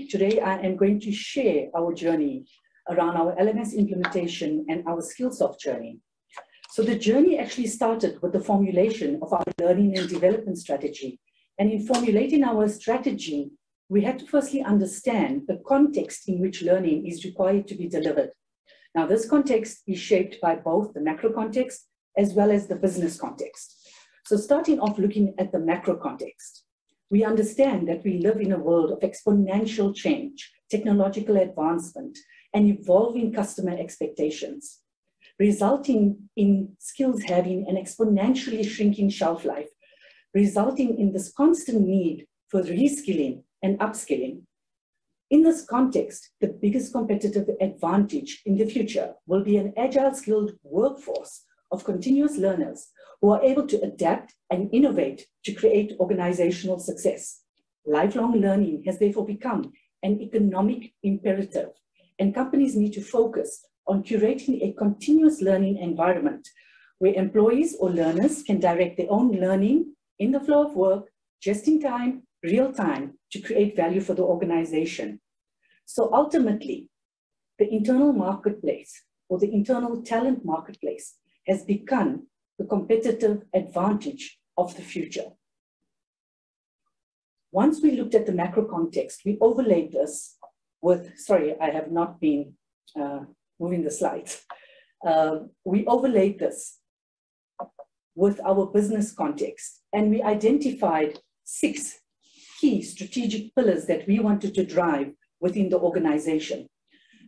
today I am going to share our journey around our LMS implementation and our Skillsoft journey. So the journey actually started with the formulation of our learning and development strategy. And in formulating our strategy, we had to firstly understand the context in which learning is required to be delivered. Now, this context is shaped by both the macro context as well as the business context. So starting off looking at the macro context, we understand that we live in a world of exponential change, technological advancement, and evolving customer expectations, resulting in skills having an exponentially shrinking shelf life, resulting in this constant need for reskilling and upskilling. In this context, the biggest competitive advantage in the future will be an agile skilled workforce of continuous learners who are able to adapt and innovate to create organizational success. Lifelong learning has therefore become an economic imperative, and companies need to focus on curating a continuous learning environment where employees or learners can direct their own learning in the flow of work, just in time, real time, to create value for the organization. So ultimately, the internal marketplace or the internal talent marketplace has become the competitive advantage of the future. Once we looked at the macro context, we overlaid this with, sorry, I have not been moving the slides. We overlaid this with our business context, and we identified 6 key strategic pillars that we wanted to drive within the organization.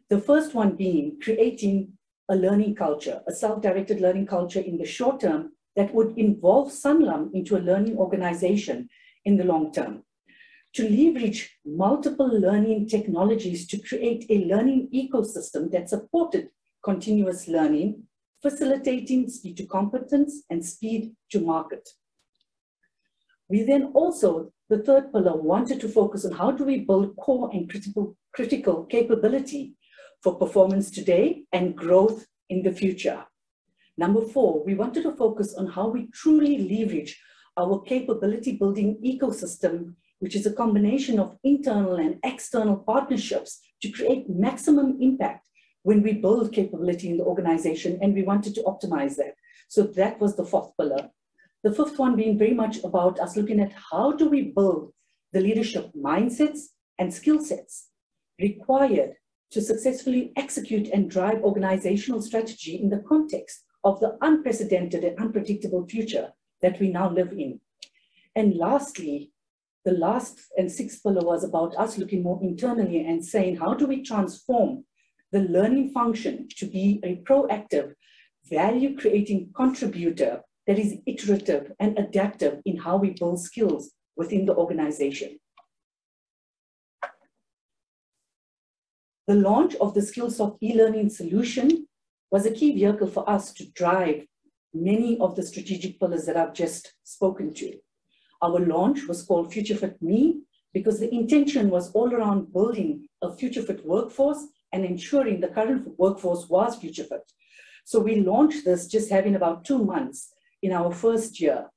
The first one being creating a learning culture, a self-directed learning culture in the short term that would involve Sanlam into a learning organization in the long term. To leverage multiple learning technologies to create a learning ecosystem that supported continuous learning, facilitating speed to competence and speed to market. We then also, the third pillar, wanted to focus on how do we build core and critical capability for performance today and growth in the future. Number 4, we wanted to focus on how we truly leverage our capability building ecosystem, which is a combination of internal and external partnerships to create maximum impact when we build capability in the organization, and we wanted to optimize that. So that was the 4th pillar. The 5th one being very much about us looking at how do we build the leadership mindsets and skill sets required to successfully execute and drive organizational strategy in the context of the unprecedented and unpredictable future that we now live in. And lastly, the last and 6th pillar was about us looking more internally and saying, how do we transform the learning function to be a proactive, value-creating contributor that is iterative and adaptive in how we build skills within the organization. The launch of the Skillsoft e-learning solution was a key vehicle for us to drive many of the strategic pillars that I've just spoken to. Our launch was called Future Fit Me because the intention was all around building a future fit workforce and ensuring the current workforce was future fit. So we launched this just having about 2 months in our first year.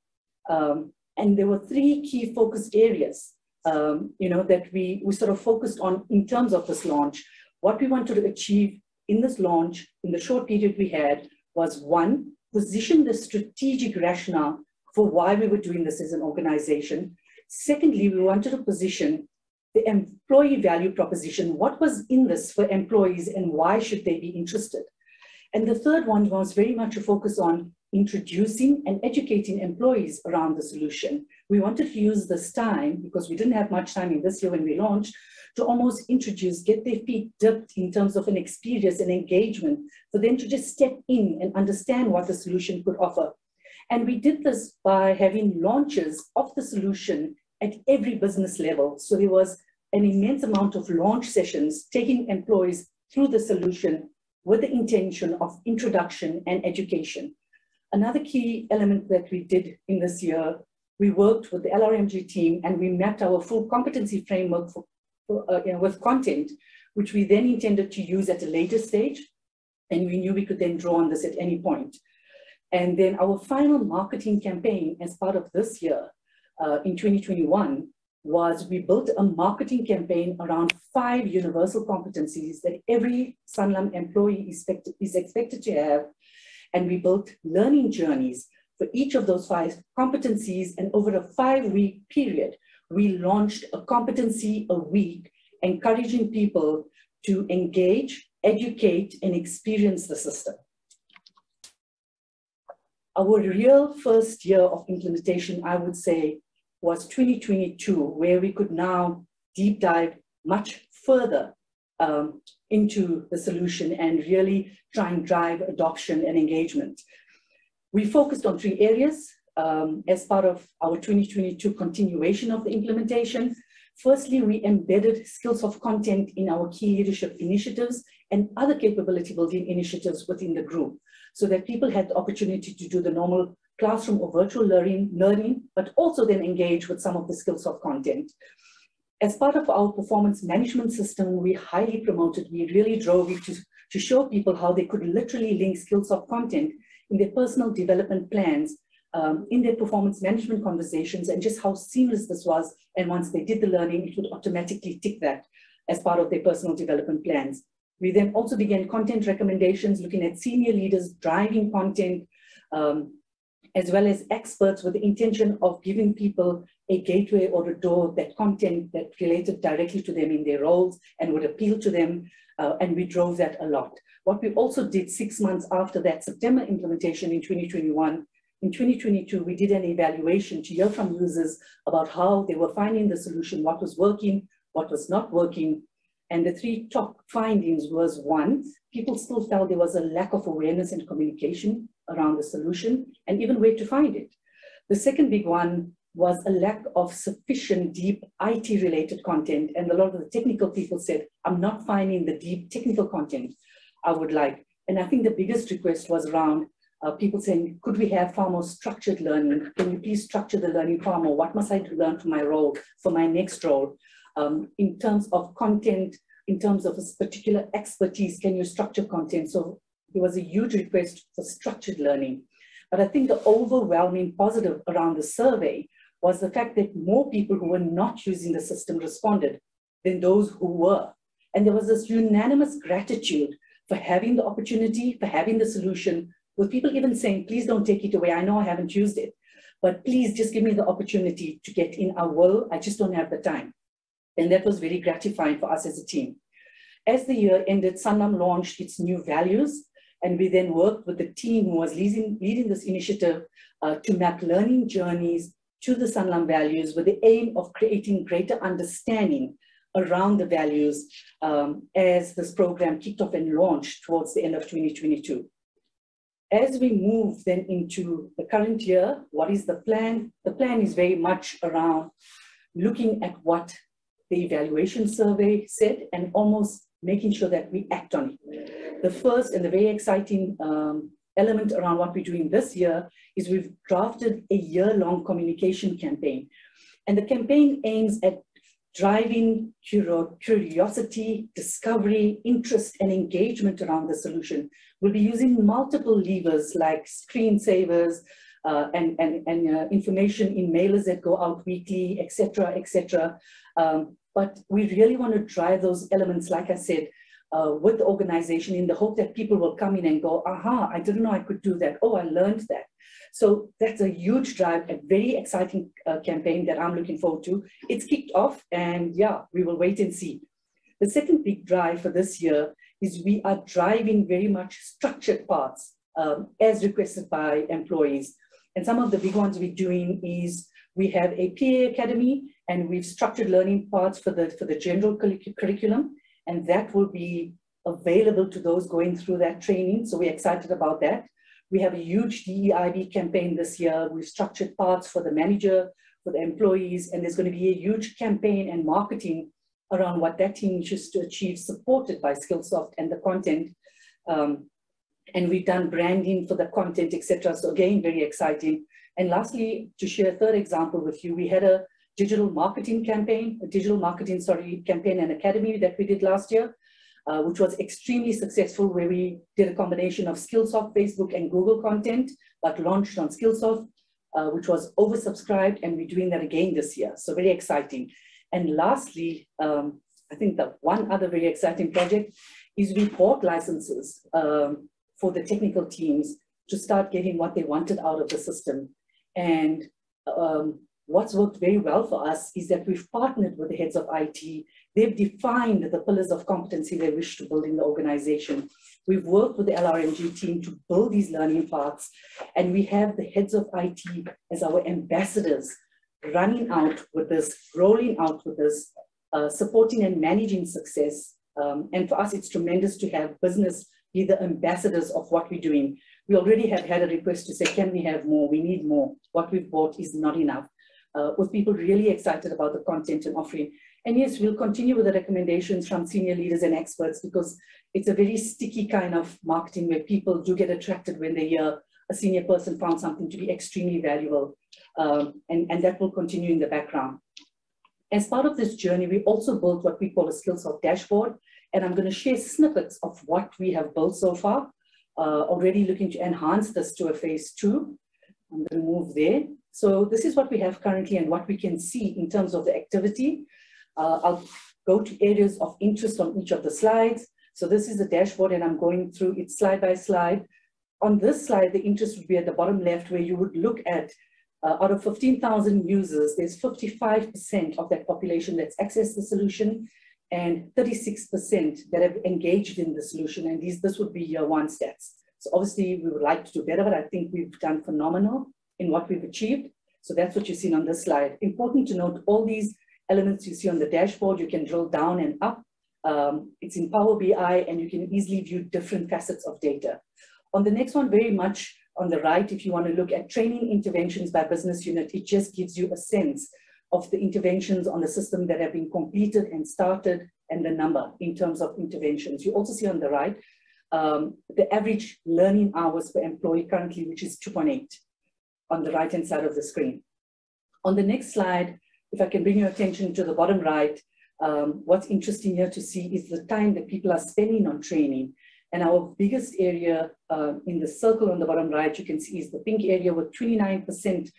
And there were 3 key focus areas, that we sort of focused on in terms of this launch. What we wanted to achieve in this launch, in the short period we had, was 1, position the strategic rationale for why we were doing this as an organization. Secondly, we wanted to position the employee value proposition. What was in this for employees and why should they be interested? And the third one was very much a focus on introducing and educating employees around the solution. We wanted to use this time, because we didn't have much time in this year when we launched, to almost introduce, get their feet dipped in terms of an experience and engagement, for them to just step in and understand what the solution could offer. And we did this by having launches of the solution at every business level. So there was an immense amount of launch sessions, taking employees through the solution with the intention of introduction and education. Another key element that we did in this year, we worked with the LRMG team and we mapped our full competency framework with content, which we then intended to use at a later stage. And we knew we could then draw on this at any point. And then our final marketing campaign as part of this year, in 2021, was we built a marketing campaign around 5 universal competencies that every Sanlam employee is expected to have. And we built learning journeys for each of those 5 competencies. And over a 5-week period, we launched a competency a week, encouraging people to engage, educate, and experience the system. Our real first year of implementation, I would say, was 2022, where we could now deep dive much further into the solution and really try and drive adoption and engagement. We focused on 3 areas as part of our 2022 continuation of the implementation. Firstly, we embedded skills of content in our key leadership initiatives and other capability building initiatives within the group, so that people had the opportunity to do the normal classroom or virtual learning, but also then engage with some of the skills of content. As part of our performance management system, we highly promoted, we really drove it to show people how they could literally link skills of content in their personal development plans, in their performance management conversations, and just how seamless this was. And once they did the learning, it would automatically tick that as part of their personal development plans. We then also began content recommendations, looking at senior leaders driving content, as well as experts, with the intention of giving people a gateway or a door, that content that related directly to them in their roles and would appeal to them. And we drove that a lot. What we also did 6 months after that September implementation in 2021, in 2022, we did an evaluation to hear from users about how they were finding the solution, what was working, what was not working. And the 3 top findings was: 1, people still felt there was a lack of awareness and communication around the solution and even where to find it. The second big one was a lack of sufficient deep IT-related content. And a lot of the technical people said, I'm not finding the deep technical content I would like. And I think the biggest request was around people saying, could we have far more structured learning? Can you please structure the learning far more? What must I learn for my role, for my next role? In terms of content, in terms of a particular expertise, can you structure content? So there was a huge request for structured learning. But I think the overwhelming positive around the survey was the fact that more people who were not using the system responded than those who were. And there was this unanimous gratitude for having the opportunity, for having the solution, with people even saying, please don't take it away. I know I haven't used it, but please just give me the opportunity to get in. I will, I just don't have the time. And that was very gratifying for us as a team. As the year ended, Sanlam launched its new values, and we then worked with the team who was leading this initiative to map learning journeys to the Sanlam values, with the aim of creating greater understanding around the values as this program kicked off and launched towards the end of 2022. As we move then into the current year, what is the plan? The plan is very much around looking at what the evaluation survey said and almost making sure that we act on it. The first and the very exciting element around what we're doing this year is we've drafted a year-long communication campaign. And the campaign aims at driving curiosity, discovery, interest, and engagement around the solution. We'll be using multiple levers like screensavers and information in mailers that go out weekly, et cetera, et cetera. But we really want to drive those elements, like I said, with the organization, in the hope that people will come in and go, aha, I didn't know I could do that. Oh, I learned that. So that's a huge drive, a very exciting campaign that I'm looking forward to. It's kicked off, and yeah, we will wait and see. The second big drive for this year is we are driving very much structured parts as requested by employees. And some of the big ones we're doing is we have a PA Academy, and we've structured learning parts for the general curriculum, and that will be available to those going through that training. So we're excited about that. We have a huge DEIB campaign this year. We've structured parts for the manager, for the employees, and there's going to be a huge campaign and marketing around what that team wishes to achieve, supported by Skillsoft and the content. And we've done branding for the content, etc. So again, very exciting. And lastly, to share a third example with you, we had a digital marketing campaign, campaign and academy that we did last year, which was extremely successful, where we did a combination of Skillsoft, Facebook, and Google content, but launched on Skillsoft. which was oversubscribed, and we're doing that again this year. So very exciting. And lastly, I think that one other very exciting project is we bought licenses for the technical teams to start getting what they wanted out of the system. And what's worked very well for us is that we've partnered with the heads of IT. They've defined the pillars of competency they wish to build in the organization. We've worked with the LRMG team to build these learning paths, and we have the heads of IT as our ambassadors running out with this, rolling out with this, supporting and managing success. And for us, it's tremendous to have business be the ambassadors of what we're doing. We already have had a request to say, can we have more? We need more. What we've bought is not enough. With people really excited about the content and offering. And yes, we'll continue with the recommendations from senior leaders and experts, because it's a very sticky kind of marketing where people do get attracted when they hear a senior person found something to be extremely valuable. And that will continue in the background. As part of this journey, we also built what we call a skills of dashboard. And I'm going to share snippets of what we have built so far, already looking to enhance this to a phase 2. I'm going to move there. So this is what we have currently and what we can see in terms of the activity. I'll go to areas of interest on each of the slides. So this is the dashboard, and I'm going through it slide by slide. On this slide, the interest would be at the bottom left, where you would look at out of 15,000 users, there's 55% of that population that's accessed the solution, and 36% that have engaged in the solution. And this would be year 1 stats. So obviously we would like to do better, but I think we've done phenomenal in what we've achieved. So that's what you've seen on this slide. Important to note, all these elements you see on the dashboard, you can drill down and up. It's in Power BI, and you can easily view different facets of data. On the next one, very much on the right, if you want to look at training interventions by business unit, it just gives you a sense of the interventions on the system that have been completed and started, and the number in terms of interventions. You also see on the right, the average learning hours per employee currently, which is 2.8 on the right-hand side of the screen. On the next slide, if I can bring your attention to the bottom right, what's interesting here to see is the time that people are spending on training. And our biggest area in the circle on the bottom right, you can see is the pink area, with 29%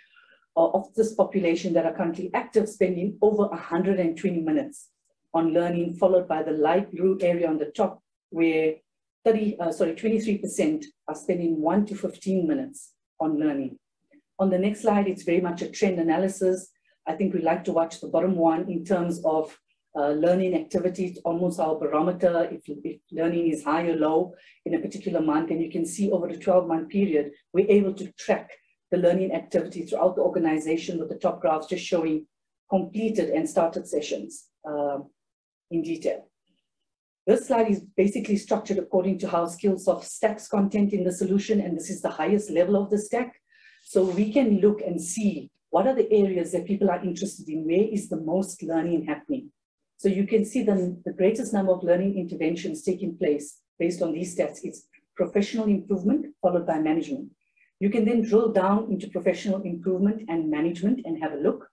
of this population that are currently active spending over 120 minutes on learning, followed by the light blue area on the top, where 23% are spending 1 to 15 minutes on learning. On the next slide, it's very much a trend analysis. I think we like to watch the bottom one in terms of learning activity. It's almost our barometer if learning is high or low in a particular month. And you can see over the 12-month period, we're able to track the learning activity throughout the organization, with the top graphs just showing completed and started sessions in detail. This slide is basically structured according to how Skillsoft stacks content in the solution, and this is the highest level of the stack. So we can look and see what are the areas that people are interested in, where is the most learning happening. So you can see the greatest number of learning interventions taking place based on these stats. It's professional improvement followed by management. You can then drill down into professional improvement and management and have a look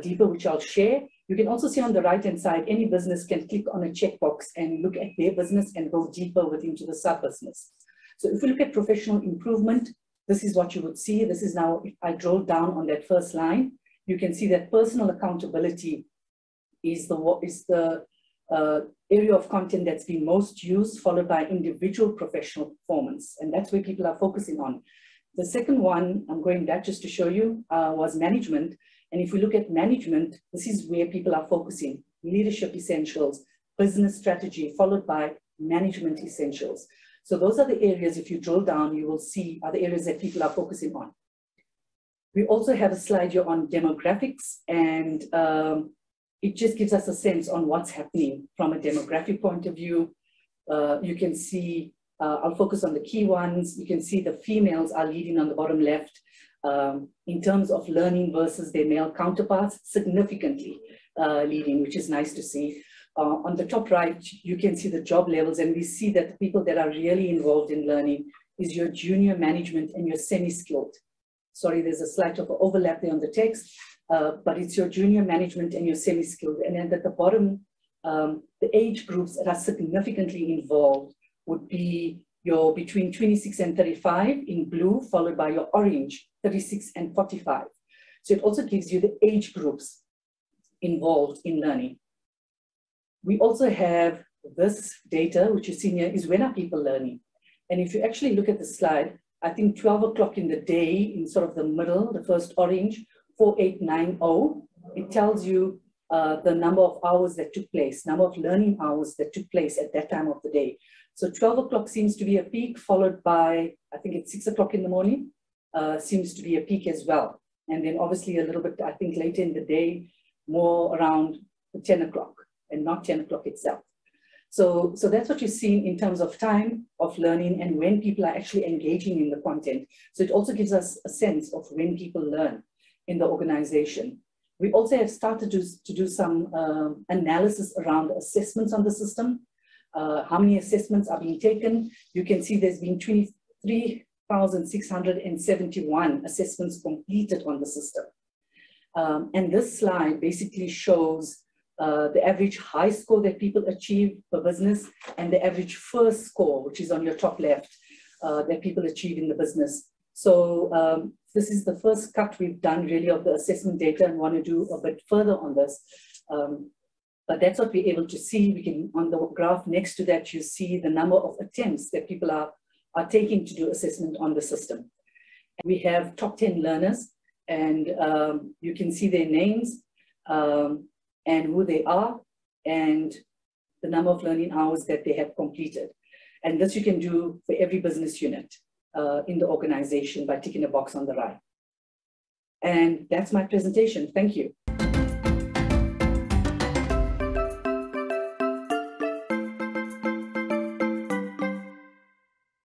deeper, which I'll share. You can also see on the right-hand side, any business can click on a checkbox and look at their business and go deeper within to the sub-business. So if we look at professional improvement, this is what you would see. This is now, if I drill down on that first line, you can see that personal accountability is the area of content that's been most used, followed by individual professional performance. And that's where people are focusing on. The second one, I'm going back just to show you, was management. And if we look at management, this is where people are focusing: leadership essentials, business strategy, followed by management essentials. So those are the areas, if you drill down, you will see are the areas that people are focusing on. We also have a slide here on demographics, and it just gives us a sense on what's happening from a demographic point of view. You can see, I'll focus on the key ones. You can see the females are leading on the bottom left in terms of learning versus their male counterparts, significantly leading, which is nice to see. On the top right, you can see the job levels, and we see that the people that are really involved in learning is your junior management and your semi-skilled. Sorry, there's a slight of overlap there on the text, but it's your junior management and your semi-skilled. And then at the bottom, the age groups that are significantly involved would be your between 26 and 35 in blue, followed by your orange, 36 and 45. So it also gives you the age groups involved in learning. We also have this data, which you see here, is when are people learning? And if you actually look at the slide, I think 12 o'clock in the day, in sort of the middle, the first orange, 4890, it tells you the number of hours that took place, number of learning hours that took place at that time of the day. So 12 o'clock seems to be a peak, followed by, I think it's 6 o'clock in the morning, seems to be a peak as well. And then obviously a little bit, I think later in the day, more around 10 o'clock and not 10 o'clock itself. So that's what you're seeing in terms of time of learning and when people are actually engaging in the content. So it also gives us a sense of when people learn in the organization. We also have started to do some analysis around assessments on the system. How many assessments are being taken? You can see there's been 23,671 assessments completed on the system. And this slide basically shows the average high score that people achieve per business and the average first score, which is on your top left, that people achieve in the business. So this is the first cut we've done really of the assessment data and want to do a bit further on this. But that's what we're able to see. We can, on the graph next to that, you see the number of attempts that people are taking to do assessment on the system. We have top 10 learners, and you can see their names and who they are and the number of learning hours that they have completed. And this you can do for every business unit in the organization by ticking a box on the right. And that's my presentation. Thank you.